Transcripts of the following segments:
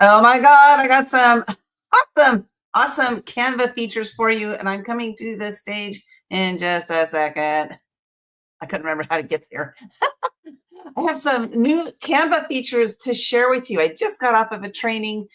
Oh my God, I got some awesome Canva features for you, and I'm coming to the stage in just a second. I couldn't remember how to get there. I have some new Canva features to share with you. I just got off of a training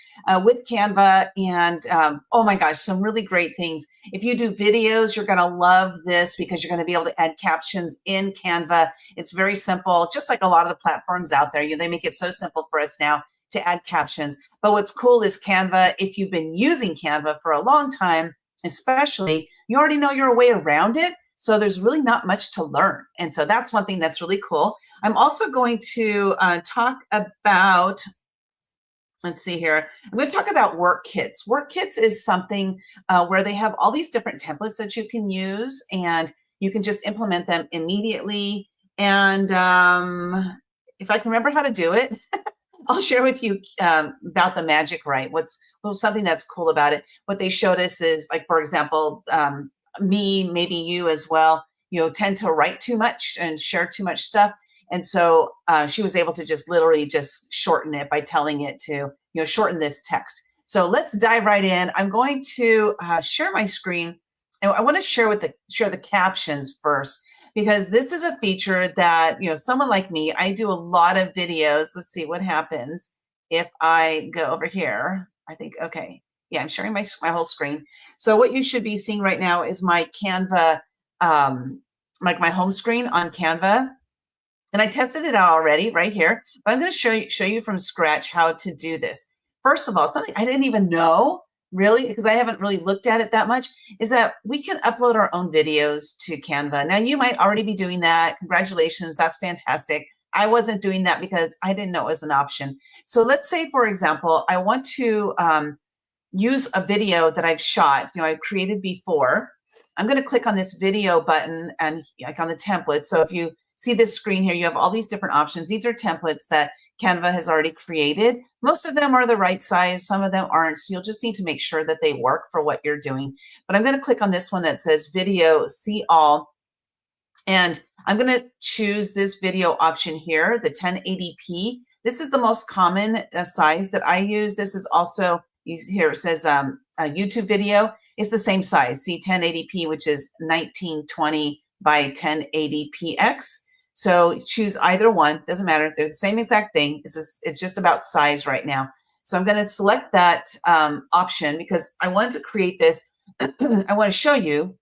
with Canva, and oh my gosh, some really great things. If you do videos, you're going to love this because you're going to be able to add captions in Canva. It's very simple, just like a lot of the platforms out there. They make it so simple for us now to add captions. But what's cool is Canva, if you've been using Canva for a long time, especially, you already know your way around it. So there's really not much to learn. And so that's one thing that's really cool. I'm also going to talk about, let's see here. I'm going to talk about work kits. Work kits is something where they have all these different templates that you can use, and you can just implement them immediately. And if I can remember how to do it, I'll share with you about the magic, right? What's something that's cool about it. What they showed us is, like, for example, me, maybe you as well, tend to write too much and share too much stuff. And so she was able to just literally just shorten it by telling it to, shorten this text. So let's dive right in. I'm going to share my screen, and I want to share the captions first, because this is a feature that, someone like me, I do a lot of videos. Let's see what happens if I go over here. I think, okay. Yeah, I'm sharing my whole screen. So what you should be seeing right now is my Canva, like my home screen on Canva. And I tested it out already right here, but I'm going to show you from scratch how to do this. First of all, something I didn't even know, really, because I haven't really looked at it that much, is that we can upload our own videos to Canva. Now, you might already be doing that. Congratulations. That's fantastic. I wasn't doing that because I didn't know it was an option. So let's say, for example, I want to use a video that I've shot, I've created before. I'm going to click on this video button and like on the template. So if you see this screen here, you have all these different options. These are templates that Canva has already created. Most of them are the right size. Some of them aren't. So you'll just need to make sure that they work for what you're doing. But I'm going to click on this one that says video, see all. And I'm going to choose this video option here, the 1080p. This is the most common size that I use. This is also, here it says a YouTube video. It's the same size. See, 1080p, which is 1920 by 1080px. So choose either one. Doesn't matter. They're the same exact thing. It's just about size right now. So I'm going to select that option because I wanted to create this. I want to show you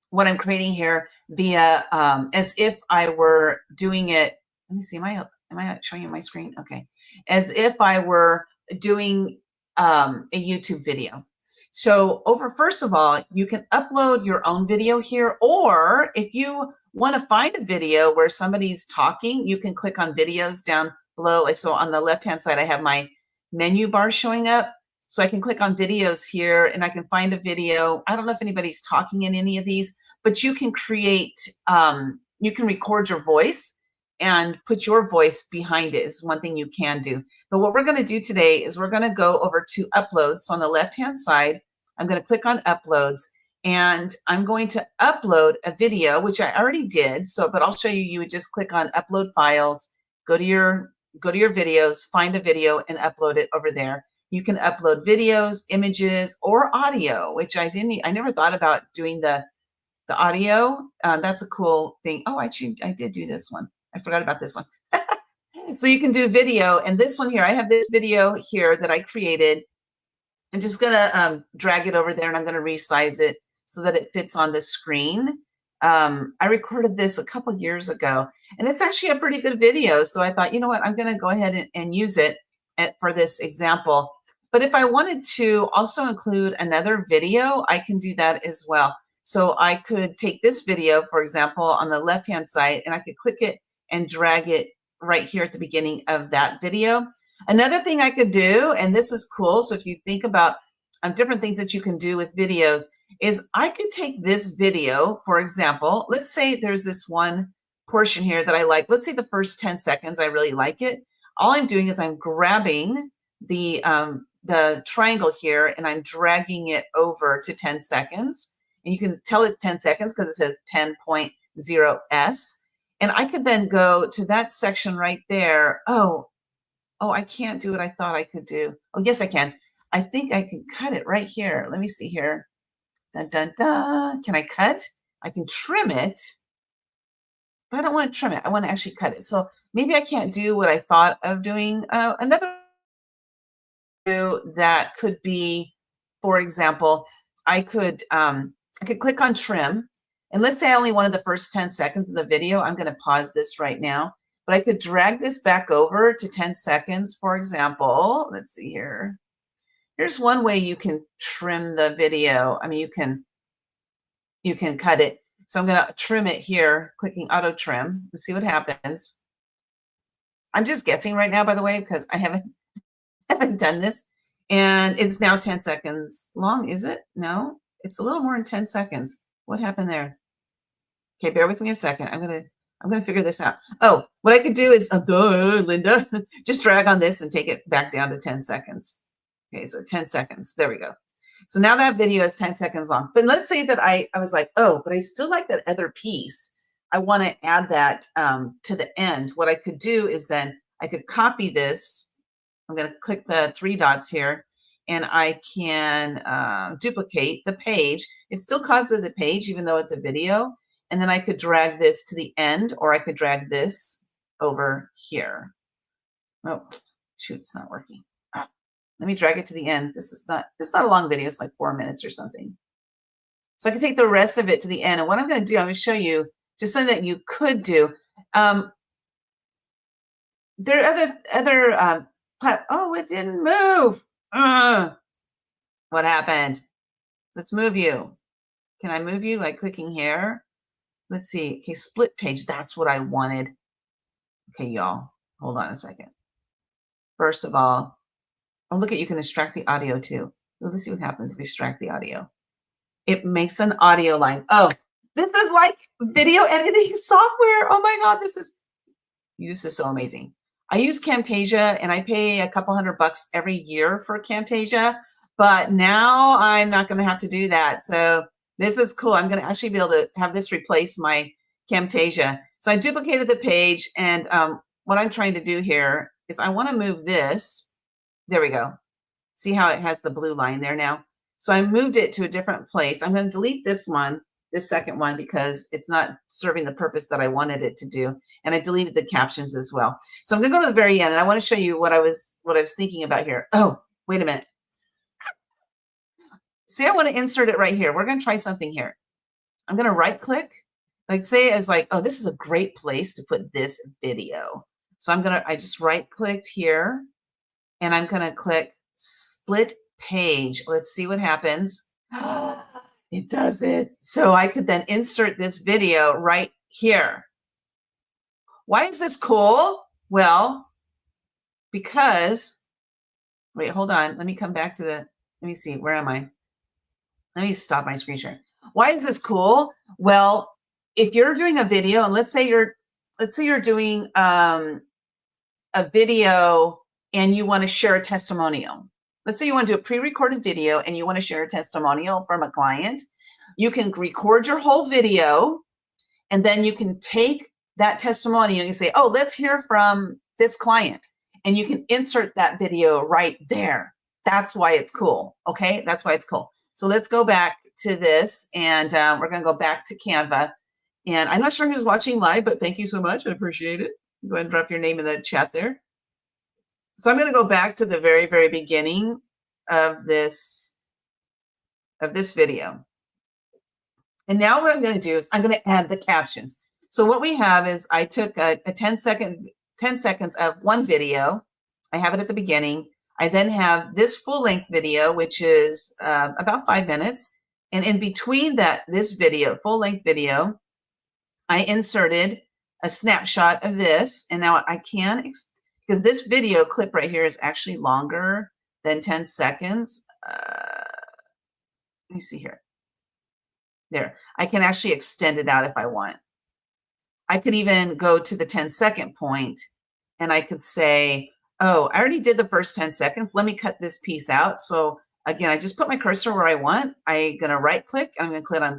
what I'm creating here via as if I were doing it. Let me see. Am I showing you my screen? Okay. As if I were doing a YouTube video. So first of all, you can upload your own video here, or if you want to find a video where somebody's talking, you can click on videos down below. Like, so on the left-hand side, I have my menu bar showing up. So I can click on videos here and I can find a video. I don't know if anybody's talking in any of these, but you can create, you can record your voice and put your voice behind it is one thing you can do. But what we're going to do today is we're going to go over to uploads. So on the left-hand side, I'm going to click on uploads and I'm going to upload a video, which I already did. So, but I'll show you, you would just click on upload files, go to your videos, find the video and upload it over there. You can upload videos, images, or audio, which I never thought about doing the audio. That's a cool thing. Oh, actually, I did do this one. I forgot about this one. So you can do video, and this one here, I have this video here that I created. I'm just gonna drag it over there and I'm gonna resize it so that it fits on the screen. I recorded this a couple years ago and it's actually a pretty good video. So I thought, you know what, I'm gonna go ahead and use it for this example. But if I wanted to also include another video, I can do that as well. So I could take this video, for example, on the left-hand side, and I could click it and drag it right here at the beginning of that video. Another thing I could do, and this is cool, so if you think about different things that you can do with videos, is I could take this video, for example, let's say there's this one portion here that I like. Let's say the first 10 seconds, I really like it. All I'm doing is I'm grabbing the triangle here and I'm dragging it over to 10 seconds. And you can tell it's 10 seconds because it says 10.0s. And I could then go to that section right there. Oh, Oh, I can't do what I thought I could do. Oh, yes, I can. I think I can cut it right here. Let me see here. Dun, dun, dun. Can I cut? I can trim it, but I don't want to trim it. I want to actually cut it. So maybe I can't do what I thought of doing. Another that could be, for example, I could click on trim, and let's say I only wanted the first 10 seconds of the video. I'm going to pause this right now, but I could drag this back over to 10 seconds, for example. Let's see here. Here's one way you can trim the video. I mean, you can cut it. So I'm going to trim it here, clicking auto trim, and see what happens. I'm just guessing right now, by the way, because I haven't done this. And it's now 10 seconds long, is it? No, it's a little more than 10 seconds. What happened there? Okay, bear with me a second. I'm gonna figure this out. Oh, what I could do is, Linda, just drag on this and take it back down to 10 seconds. Okay, so 10 seconds. There we go. So now that video is 10 seconds long. But let's say that I was like, oh, but I still like that other piece. I want to add that to the end. What I could do is then I could copy this. I'm going to click the three dots here, and I can duplicate the page. It still causes the page, even though it's a video. And then I could drag this to the end, or I could drag this over here. Oh, shoot, it's not working. Let me drag it to the end. It's not a long video. It's like 4 minutes or something. So I can take the rest of it to the end. And what I'm going to do, I'm going to show you just something that you could do. There are other oh, it didn't move. What happened? Let's move you. Can I move you by clicking here? Let's see. Okay, split page. That's what I wanted. Okay, y'all. Hold on a second. First of all, oh, look at, you can extract the audio too. Let's see what happens if we extract the audio. It makes an audio line. Oh, this is like video editing software. Oh my God, this is so amazing. I use Camtasia, and I pay a couple $100 every year for Camtasia, but now I'm not going to have to do that. So this is cool. I'm going to actually be able to have this replace my Camtasia. So I duplicated the page, and what I'm trying to do here is I want to move this. There we go. See how it has the blue line there now? So I moved it to a different place. I'm going to delete this one, this second one, because it's not serving the purpose that I wanted it to do. And I deleted the captions as well. So I'm going to go to the very end, and I want to show you what I was thinking about here. Oh, wait a minute. See, I want to insert it right here. We're going to try something here. I'm going to right click. Like, say it's like, oh, this is a great place to put this video. So I just right clicked here, and I'm going to click split page. Let's see what happens. It does it. So I could then insert this video right here. Why is this cool? Well, because, wait, hold on. Let me come back to let me see, where am I? Let me stop my screen share. Why is this cool? Well, if you're doing a video, and let's say you're doing a video and you want to share a testimonial. Let's say you want to do a pre-recorded video and you want to share a testimonial from a client. You can record your whole video, and then you can take that testimonial and you say, oh, let's hear from this client. And you can insert that video right there. That's why it's cool. Okay, that's why it's cool. So let's go back to this, and we're going to go back to Canva. And I'm not sure who's watching live, but thank you so much. I appreciate it. Go ahead and drop your name in the chat there. So I'm going to go back to the very, very beginning of this video. And now what I'm going to do is I'm going to add the captions. So what we have is I took a 10 seconds of one video. I have it at the beginning. I then have this full-length video, which is about 5 minutes. And in between this video, full-length video, I inserted a snapshot of this. And now I can, because this video clip right here is actually longer than 10 seconds. Let me see here. There, I can actually extend it out if I want. I could even go to the 10-second point, and I could say, oh, I already did the first 10 seconds. Let me cut this piece out. So again, I just put my cursor where I want. I'm going to right click, and I'm going to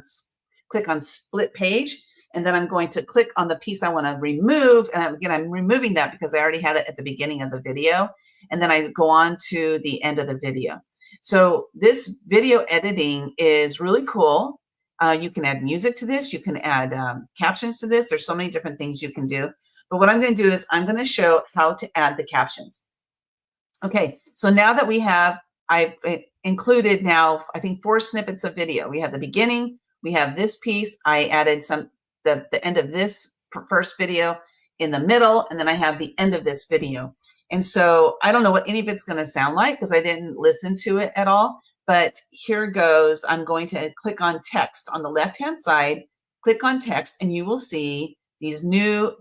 click on split page. And then I'm going to click on the piece I want to remove. And again, I'm removing that because I already had it at the beginning of the video. And then I go on to the end of the video. So this video editing is really cool. You can add music to this. You can add captions to this. There's so many different things you can do. But what I'm going to do is I'm going to show how to add the captions. Okay, so now that we have, I've included now, I think 4 snippets of video. We have the beginning, we have this piece. I added the end of this first video in the middle, and then I have the end of this video. And so I don't know what any of it's going to sound like because I didn't listen to it at all. But here goes. I'm going to click on text on the left-hand side, click on text, and you will see these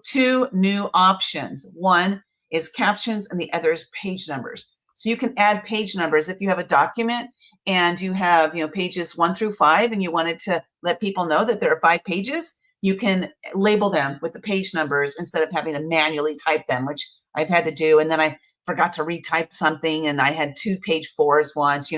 two new options. One is captions and the other is page numbers. So you can add page numbers if you have a document and you have, pages 1 through 5 and you wanted to let people know that there are 5 pages, you can label them with the page numbers instead of having to manually type them, which I've had to do. And then I forgot to retype something and I had 2 page 4s once,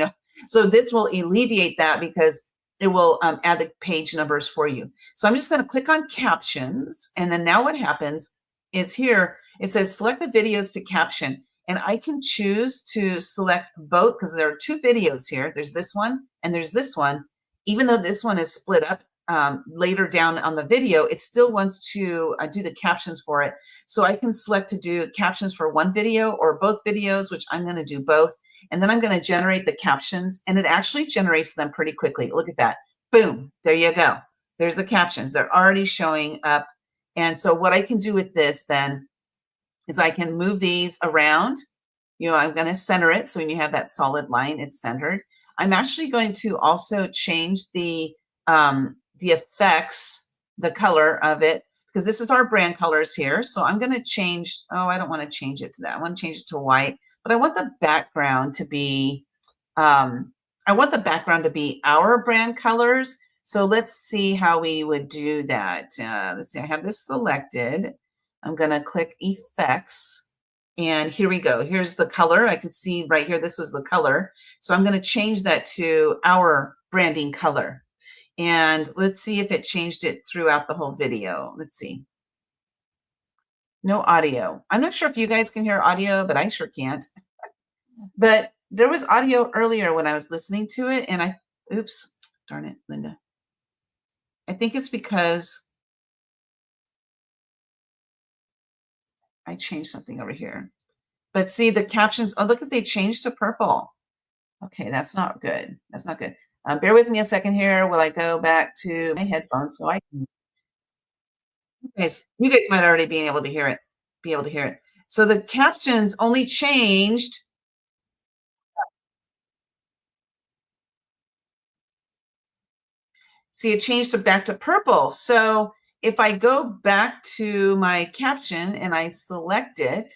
So this will alleviate that because it will add the page numbers for you. So I'm just going to click on captions. And then now what happens is here, it says select the videos to caption. And I can choose to select both because there are 2 videos here. There's this one and there's this one. Even though this one is split up later down on the video, it still wants to do the captions for it. So I can select to do captions for one video or both videos, which I'm going to do both. And then I'm going to generate the captions, and it actually generates them pretty quickly. Look at that. Boom. There you go. There's the captions. They're already showing up. And so what I can do with this then is I can move these around. I'm going to center it. So when you have that solid line, it's centered. I'm actually going to also change the effects, the color of it, because this is our brand colors here. So I'm going to change, I don't want to change it to that. I want to change it to white, but I want the background to be, our brand colors. So let's see how we would do that. Let's see, I have this selected. I'm going to click effects. And here we go. Here's the color. I can see right here, this is the color. So I'm going to change that to our branding color. And let's see if it changed it throughout the whole video. Let's see. No audio. I'm not sure if you guys can hear audio, but I sure can't. But there was audio earlier when I was listening to it. And oops, darn it, Linda. I think it's because I changed something over here. But see the captions, look at, they changed to purple. Okay, that's not good. That's not good. Bear with me a second here while I go back to my headphones so I can. You guys might already be able to hear it. So the captions only changed. See, it changed back to purple. So if I go back to my caption and I select it,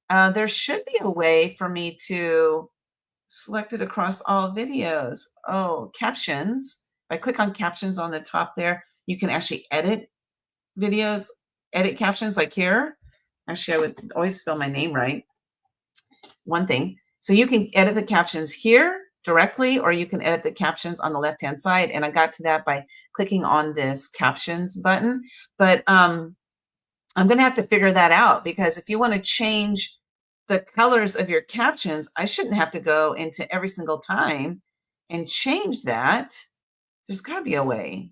there should be a way for me to select it across all videos. Oh, captions. If I click on captions on the top there, you can actually edit videos, edit captions like here. Actually, I would always spell my name right. One thing. So you can edit the captions here directly, or you can edit the captions on the left-hand side. And I got to that by clicking on this captions button. But I'm going to have to figure that out, because if you want to change the colors of your captions, I shouldn't have to go into every single time and change that. There's got to be a way.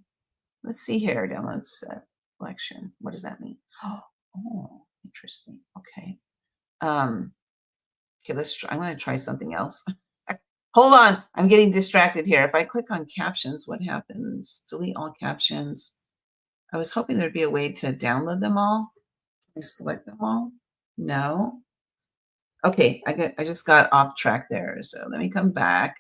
Let's see here. Download selection. What does that mean? Oh, interesting. Okay. Okay, let's try. I'm going to try something else. Hold on. I'm getting distracted here. If I click on captions, what happens? Delete all captions. I was hoping there'd be a way to download them all. Can I select them all? No. Okay, I just got off track there. So let me come back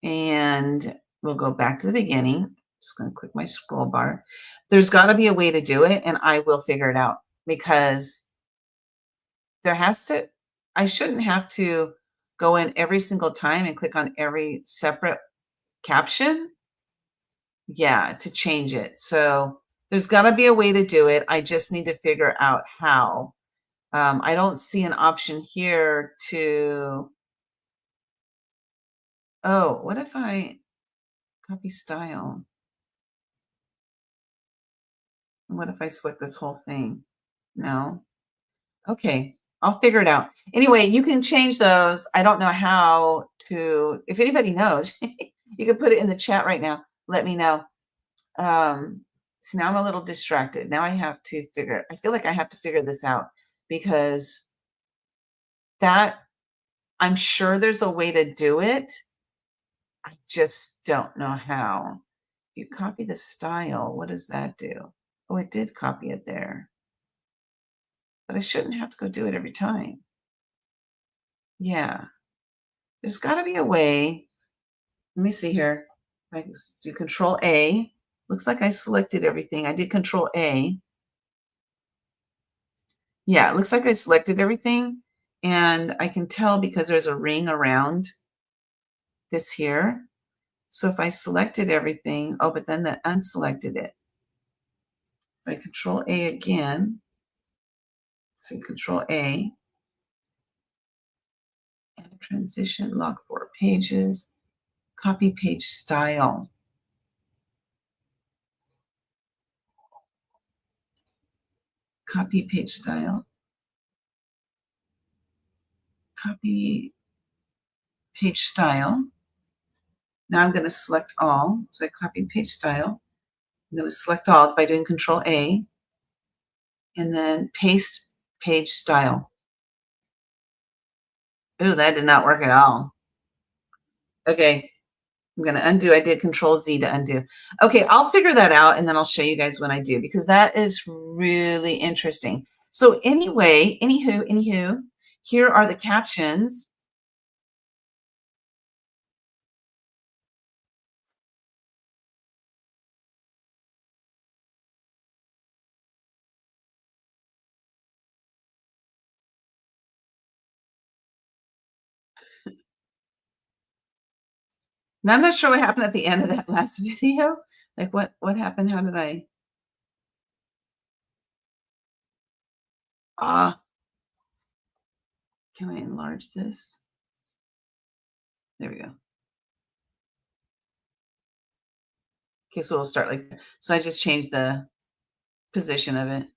and we'll go back to the beginning. Just going to click my scroll bar. There's got to be a way to do it, and I will figure it out, because I shouldn't have to go in every single time and click on every separate caption. Yeah, to change it. So there's got to be a way to do it. I just need to figure out how. I don't see an option here to, what if I copy style? What if I select this whole thing? No. Okay, I'll figure it out. Anyway, you can change those. I don't know how to, if anybody knows, you can put it in the chat right now. Let me know. So now I'm a little distracted. Now I feel like I have to figure this out because that, I'm sure there's a way to do it. I just don't know how. You copy the style. What does that do? Oh, it did copy it there. But I shouldn't have to go do it every time. Yeah. There's got to be a way. Let me see here. I can do Control A. Looks like I selected everything. I did Control A. Yeah, it looks like I selected everything. And I can tell because there's a ring around this here. So if I selected everything, oh, but then that unselected it. If I Control A again, so Control A, and transition, lock 4 pages, copy page style. Copy page style. Copy page style. Now I'm going to select all. So I copy page style. I'm going to select all by doing Control A and then paste page style. Ooh, that did not work at all. Okay, I'm going to undo. I did Control Z to undo. Okay, I'll figure that out and then I'll show you guys when I do because that is really interesting. So anyway, anywho, here are the captions. Now I'm not sure what happened at the end of that last video. Like what happened? How did I? Can I enlarge this? There we go. Okay, so we'll start like that. So I just changed the position of it.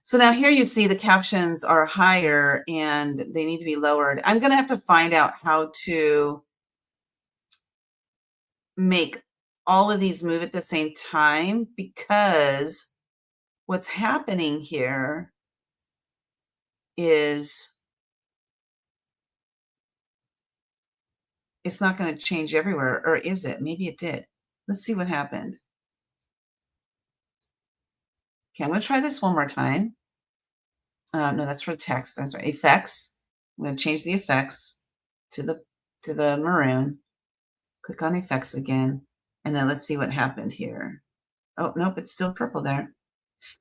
So now here you see the captions are higher and they need to be lowered. I'm going to have to find out how to make all of these move at the same time because what's happening here is it's not going to change everywhere, or is it? Maybe it did. Let's see what happened. Okay, I'm going to try this one more time. No, that's for text. I'm sorry. Effects. I'm going to change the effects to the maroon. Click on effects again, and then let's see what happened here. Oh, nope, it's still purple there.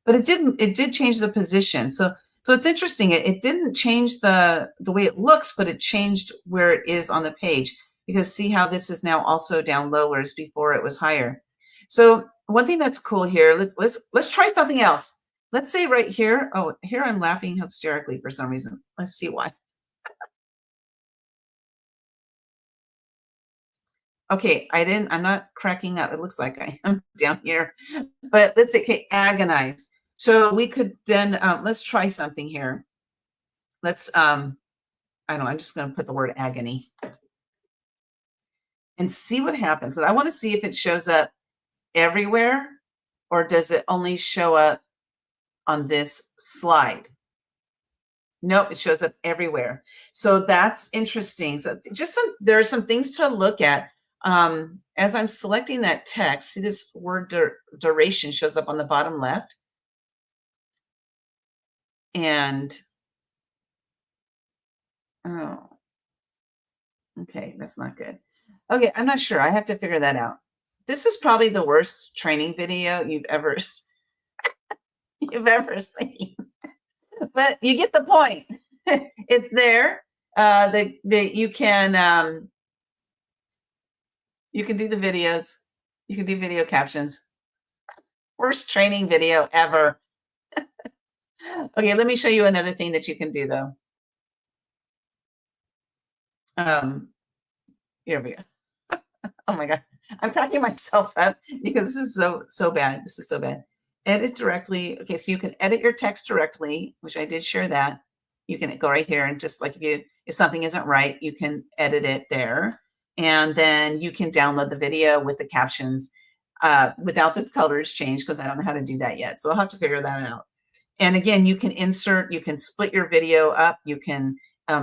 But it did change the position. So it's interesting. It didn't change the way it looks, but it changed where it is on the page. Because see how this is now also down low, whereas before it was higher. So one thing that's cool here, let's try something else. Let's say right here, oh, here I'm laughing hysterically for some reason. Let's see why. Okay, I'm not cracking up. It looks like I am down here, but let's say, okay, agonize. So we could then, let's try something here. Let's, I don't know, I'm just going to put the word agony and see what happens. Because I want to see if it shows up everywhere or does it only show up on this slide? Nope, it shows up everywhere. So that's interesting. So there are some things to look at. As I'm selecting that text, see this word duration shows up on the bottom left. And, oh, okay, that's not good. Okay, I'm not sure. I have to figure that out. This is probably the worst training video you've ever seen. But you get the point. It's there. You can do the videos. You can do video captions. Worst training video ever. Okay, let me show you another thing that you can do though. Here we go. Oh my God. I'm cracking myself up because this is so bad. This is so bad. Edit directly. Okay, so you can edit your text directly, which I did share that. You can go right here and just like if something isn't right, you can edit it there. And then you can download the video with the captions without the colors changed because I don't know how to do that yet. So I'll have to figure that out. And again, you can you can split your video up. You can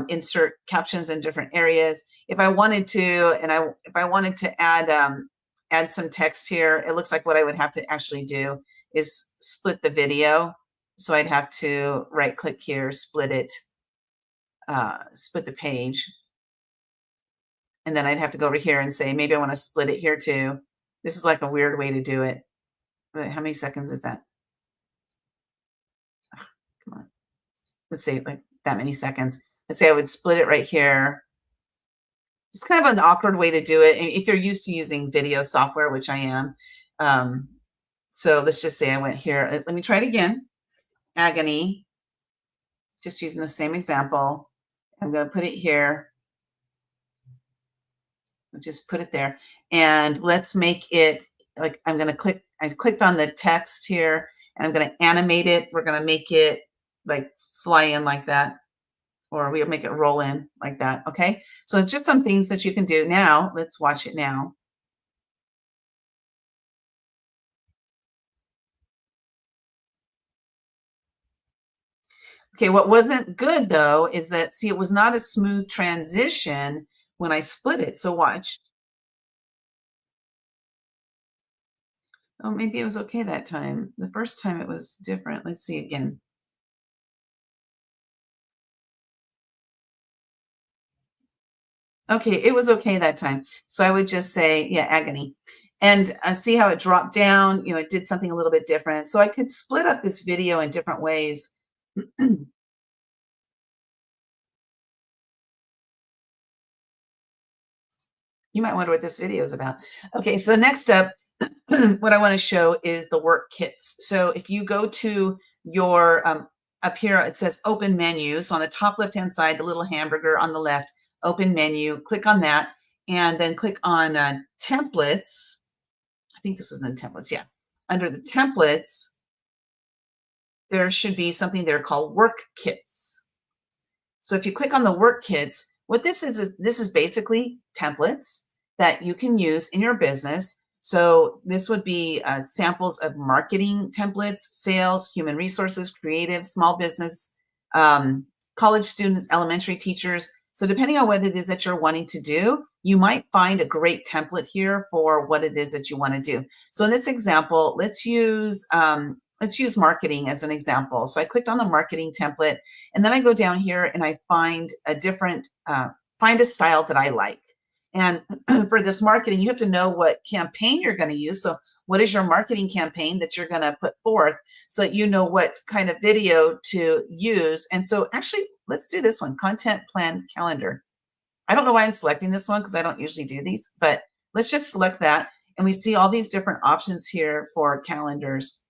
insert captions in different areas. If I wanted to, if I wanted to add some text here, it looks like what I would have to actually do is split the video. So I'd have to right click here, split it, split the page. And then I'd have to go over here and say, maybe I want to split it here too. This is like a weird way to do it. But how many seconds is that? Oh, come on. Let's say like that many seconds. Let's say I would split it right here. It's kind of an awkward way to do it if you're used to using video software, which I am. So let's just say I went here. Let me try it again. Agony. Just using the same example. I'm going to put it here. Just put it there. And let's make it like I'm going to click. I clicked on the text here and I'm going to animate it. We're going to make it like fly in like that. Or we'll make it roll in like that. Okay. So it's just some things that you can do. Now let's watch it now. Okay. What wasn't good though, is that, see, it was not a smooth transition when I split it. So watch. Oh, maybe it was okay that time. The first time it was different. Let's see again. Okay, it was okay that time. So I would just say, yeah, agony. And see how it dropped down, you know, it did something a little bit different. So I could split up this video in different ways. You might wonder what this video is about. Okay, so next up, what I want to show is the work kits. So if you go to your, up here, it says open menu. So on the top left-hand side, the little hamburger on the left, open menu, click on that, and then click on templates. I think this was in templates, yeah. Under the templates, there should be something there called work kits. So if you click on the work kits, what this is basically templates that you can use in your business. So this would be samples of marketing templates, sales, human resources, creative, small business, college students, elementary teachers. So depending on what it is that you're wanting to do, you might find a great template here for what it is that you want to do. So in this example, let's use marketing as an example. So I clicked on the marketing template, and then I go down here and I find a different, find a style that I like. And for this marketing, you have to know what campaign you're going to use. So what is your marketing campaign that you're going to put forth so that you know what kind of video to use? And so actually, let's do this one, content plan calendar. I don't know why I'm selecting this one because I don't usually do these, but let's just select that. And we see all these different options here for calendars.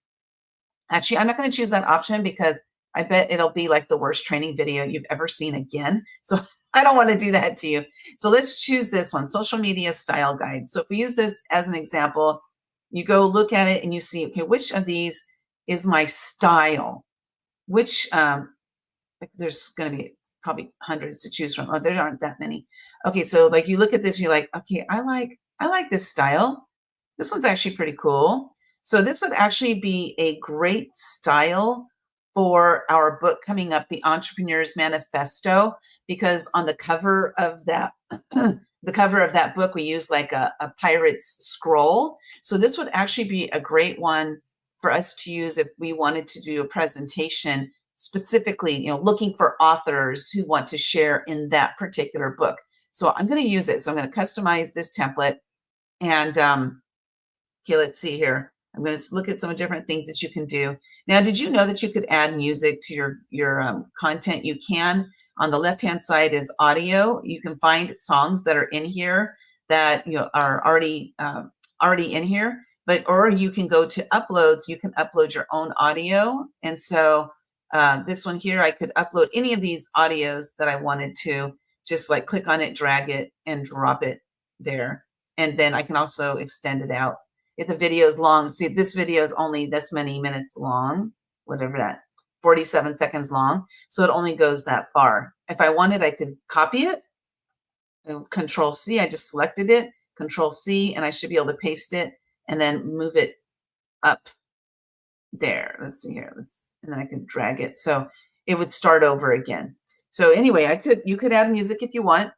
Actually, I'm not going to choose that option because I bet it'll be like the worst training video you've ever seen again. So I don't want to do that to you. So let's choose this one, social media style guide. So if we use this as an example, you go look at it and you see, okay, which of these is my style? Which, there's going to be probably hundreds to choose from. Oh, there aren't that many. Okay, so like you look at this, you're like, okay, I like this style. This one's actually pretty cool. So this would actually be a great style for our book coming up, The Entrepreneur's Manifesto, because on the cover of that, the cover of that book, we use like a pirate's scroll. So this would actually be a great one for us to use if we wanted to do a presentation specifically, you know, looking for authors who want to share in that particular book. So I'm going to use it. So I'm going to customize this template. And okay, let's see here. I'm going to look at some different things that you can do. Now, did you know that you could add music to your content? You can. On the left-hand side is audio. You can find songs that are in here that are already in here. Or you can go to uploads. You can upload your own audio. And so this one here, I could upload any of these audios that I wanted to. Just like click on it, drag it, and drop it there. And then I can also extend it out. If the video is long, see, this video is only this many minutes long, whatever that, 47 seconds long. So it only goes that far. If I wanted, I could copy it. Control C, I just selected it, Control C, and I should be able to paste it and then move it up there. Let's see here. And then I can drag it. So it would start over again. So anyway, you could add music if you want,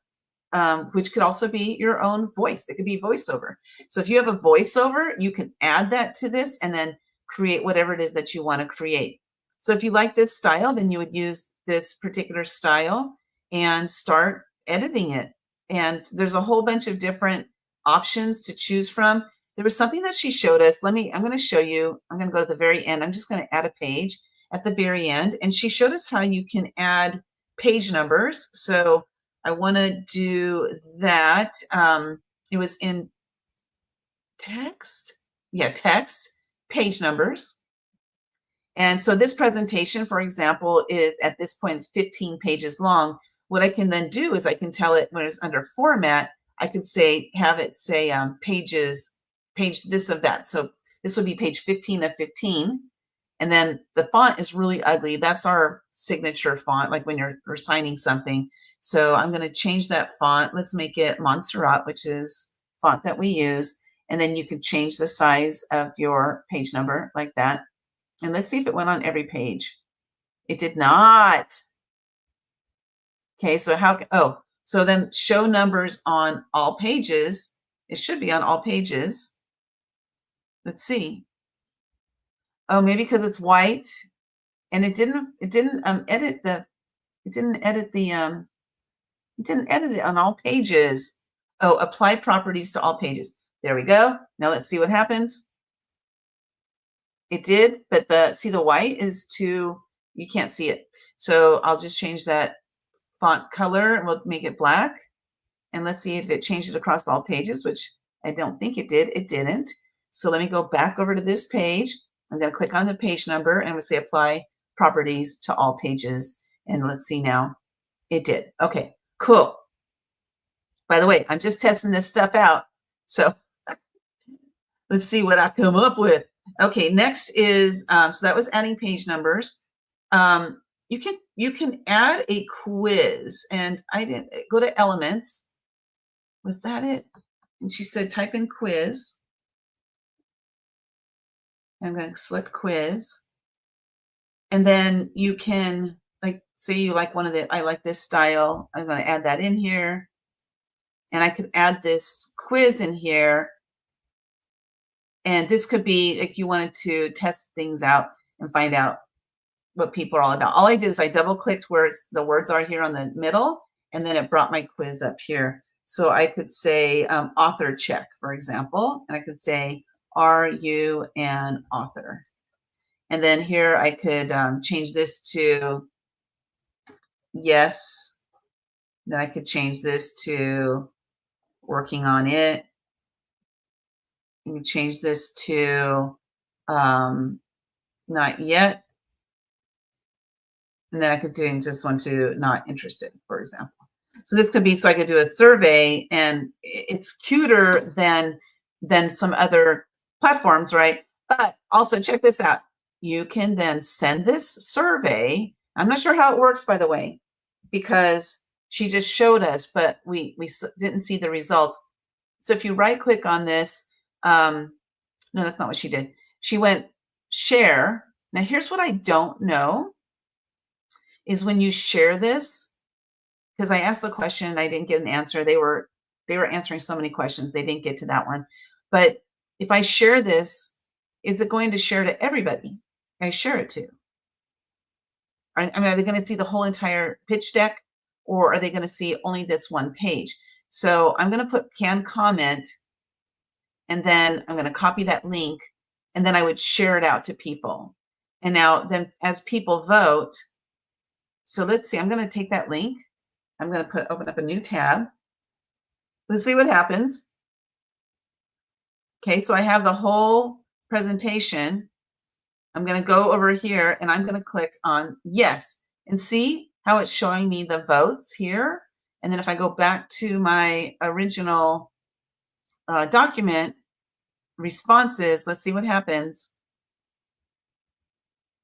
which could also be your own voice. It could be voiceover. So if you have a voiceover, you can add that to this and then create whatever it is that you want to create. So if you like this style, then you would use this particular style and start editing it. And there's a whole bunch of different options to choose from. There was something that she showed us. I'm going to show you. I'm going to go to the very end. I'm just going to add a page at the very end. And she showed us how you can add page numbers. So I want to do that. It was in text. Yeah, text, page numbers. And so this presentation, for example, is at this point is 15 pages long. What I can then do is I can tell it when it's under format, I could say, have it say page this of that. So this would be page 15 of 15. And then the font is really ugly. That's our signature font, like when you're signing something. So I'm going to change that font. Let's make it Montserrat, which is font that we use. And then you can change the size of your page number like that. And let's see if it went on every page. It did not. Okay, so so then show numbers on all pages. It should be on all pages. Let's see. Oh, maybe because it's white and it didn't edit it on all pages. Oh, apply properties to all pages. There we go. Now let's see what happens. It did, but see the white is too, you can't see it. So I'll just change that font color and we'll make it black. And let's see if it changed it across all pages, which I don't think it did. It didn't. So let me go back over to this page. I'm going to click on the page number and we'll say apply properties to all pages. And let's see now. It did. Okay, cool. By the way, I'm just testing this stuff out. So let's see what I come up with. Okay, next is, so that was adding page numbers. You can add a quiz, and I didn't go to elements. Was that it? And she said type in quiz. I'm going to select quiz. And then you can, like, say you like I like this style. I'm going to add that in here. And I could add this quiz in here. And this could be if you wanted to test things out and find out what people are all about. All I did is I double clicked where the words are here on the middle, and then it brought my quiz up here. So I could say author check, for example, and I could say, are you an author? And then here I could change this to yes. Then I could change this to working on it. You can change this to not yet. And then I could do just one to not interested, for example. So this could be, so I could do a survey, and it's cuter than some other platforms, right? But also check this out. You can then send this survey. I'm not sure how it works, by the way, because she just showed us, but we didn't see the results. So if you right click on this, no, that's not what she did. She went share. Now here's what I don't know is when you share this, because I asked the question and I didn't get an answer. They were answering so many questions. They didn't get to that one. But if I share this, is it going to share to everybody I share it to? I mean, are they going to see the whole entire pitch deck, or are they going to see only this one page? So I'm going to put can comment, and then I'm going to copy that link, and then I would share it out to people. And now then as people vote, so let's see, I'm going to take that link. I'm going to open up a new tab. Let's see what happens. Okay, so I have the whole presentation. I'm going to go over here and I'm going to click on yes, and see how it's showing me the votes here. And then if I go back to my original document responses, let's see what happens.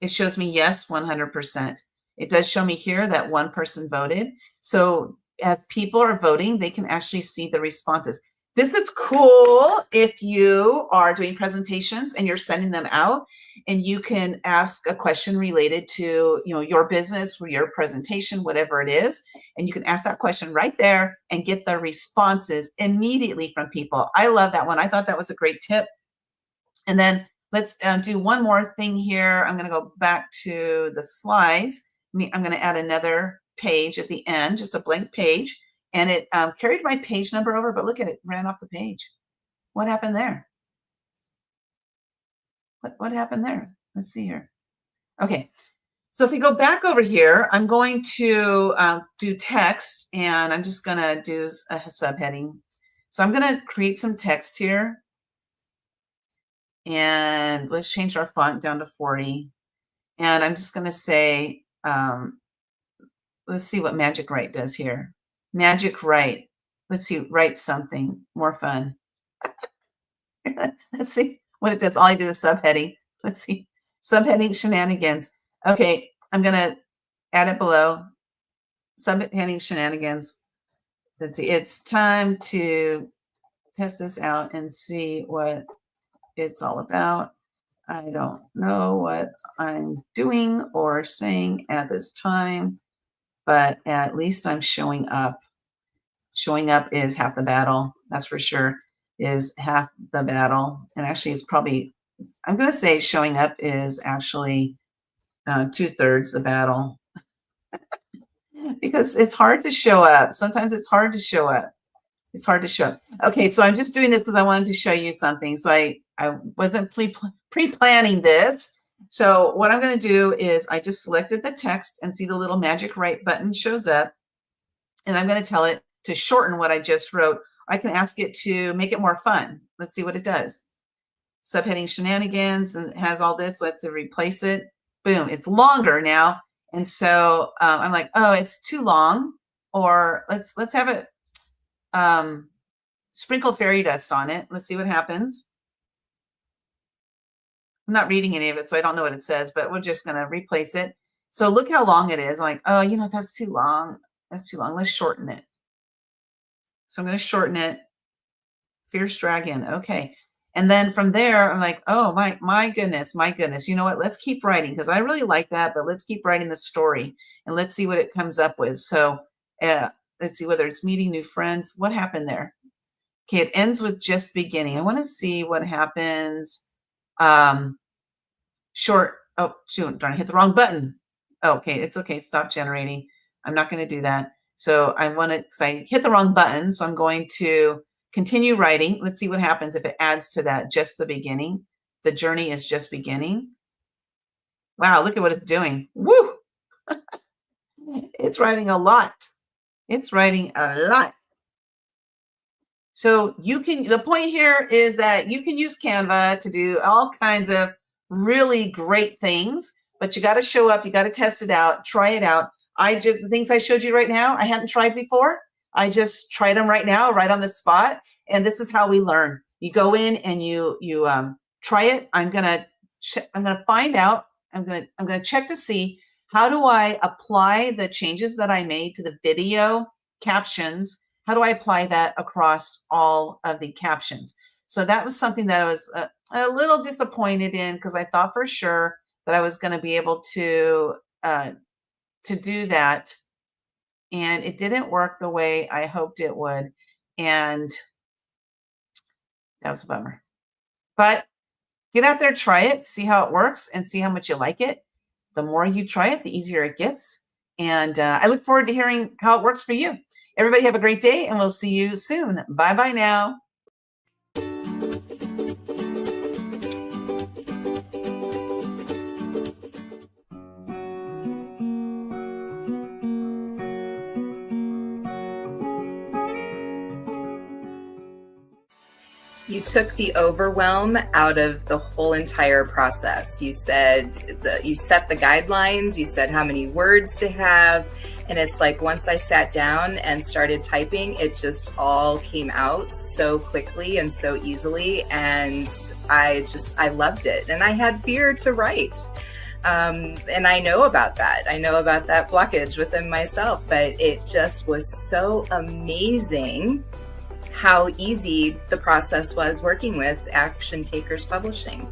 It shows me yes, 100%. It does show me here that one person voted. So as people are voting, they can actually see the responses. This is cool if you are doing presentations and you're sending them out, and you can ask a question related to, you know, your business or your presentation, whatever it is, and you can ask that question right there and get the responses immediately from people. I love that one. I thought that was a great tip. And then let's do one more thing here. I'm going to go back to the slides. I'm going to add another page at the end, just a blank page. And it carried my page number over, but look at it, ran off the page. What happened there? What happened there? Let's see here. Okay, so if we go back over here, I'm going to do text, and I'm just going to do a subheading. So I'm going to create some text here. And let's change our font down to 40. And I'm just going to say, let's see what Magic Write does here. Magic Write. Let's see, write something more fun. Let's see what it does. All I did is subheading. Let's see. Subheading shenanigans. Okay, I'm going to add it below. Subheading shenanigans. Let's see. It's time to test this out and see what it's all about. I don't know what I'm doing or saying at this time, but at least I'm showing up. Showing up is half the battle. That's for sure, is half the battle. And actually, it's probably, I'm going to say showing up is actually 2/3 the battle. Because it's hard to show up. Sometimes it's hard to show up. It's hard to show. Okay, so I'm just doing this because I wanted to show you something. So I wasn't pre-planning this. So what I'm going to do is I just selected the text and see the little Magic Write button shows up. And I'm going to tell it to shorten what I just wrote. I can ask it to make it more fun. Let's see what it does. Subheading shenanigans, and it has all this. Let's replace it. Boom, it's longer now. And so I'm like, oh, it's too long. Or let's have it sprinkle fairy dust on it. Let's see what happens. I'm not reading any of it, so I don't know what it says, but we're just going to replace it. So look how long it is. I'm like, oh, you know, that's too long. That's too long. Let's shorten it. So I'm going to shorten it. Fierce Dragon. Okay. And then from there, I'm like, oh, my goodness, my goodness. You know what? Let's keep writing because I really like that, but let's keep writing the story and let's see what it comes up with. So let's see whether it's meeting new friends. What happened there? Okay, it ends with just beginning. I want to see what happens. Short. Oh, shoot, darn, I hit the wrong button. Okay, it's okay. Stop generating. I'm not going to do that. So I want to, because I hit the wrong button. So I'm going to continue writing. Let's see what happens if it adds to that just the beginning. The journey is just beginning. Wow, look at what it's doing. Woo! It's writing a lot. It's writing a lot. So you can, the point here is that you can use Canva to do all kinds of really great things, but you got to show up, you got to test it out, try it out. The things I showed you right now, I hadn't tried before. I just tried them right now, right on the spot. And this is how we learn. You go in and you try it. I'm going to find out, I'm going to check to see how do I apply the changes that I made to the video captions. How do I apply that across all of the captions? So that was something that I was a little disappointed in because I thought for sure that I was going to be able to do that. And it didn't work the way I hoped it would. And that was a bummer. But get out there, try it, see how it works, and see how much you like it. The more you try it, the easier it gets. And I look forward to hearing how it works for you. Everybody have a great day, and we'll see you soon. Bye-bye now. You took the overwhelm out of the whole entire process. You said you set the guidelines, you said how many words to have, and it's like once I sat down and started typing, it just all came out so quickly and so easily, and I loved it. And I had fear to write. And I know about that. I know about that blockage within myself, but it just was so amazing how easy the process was working with Action Takers Publishing.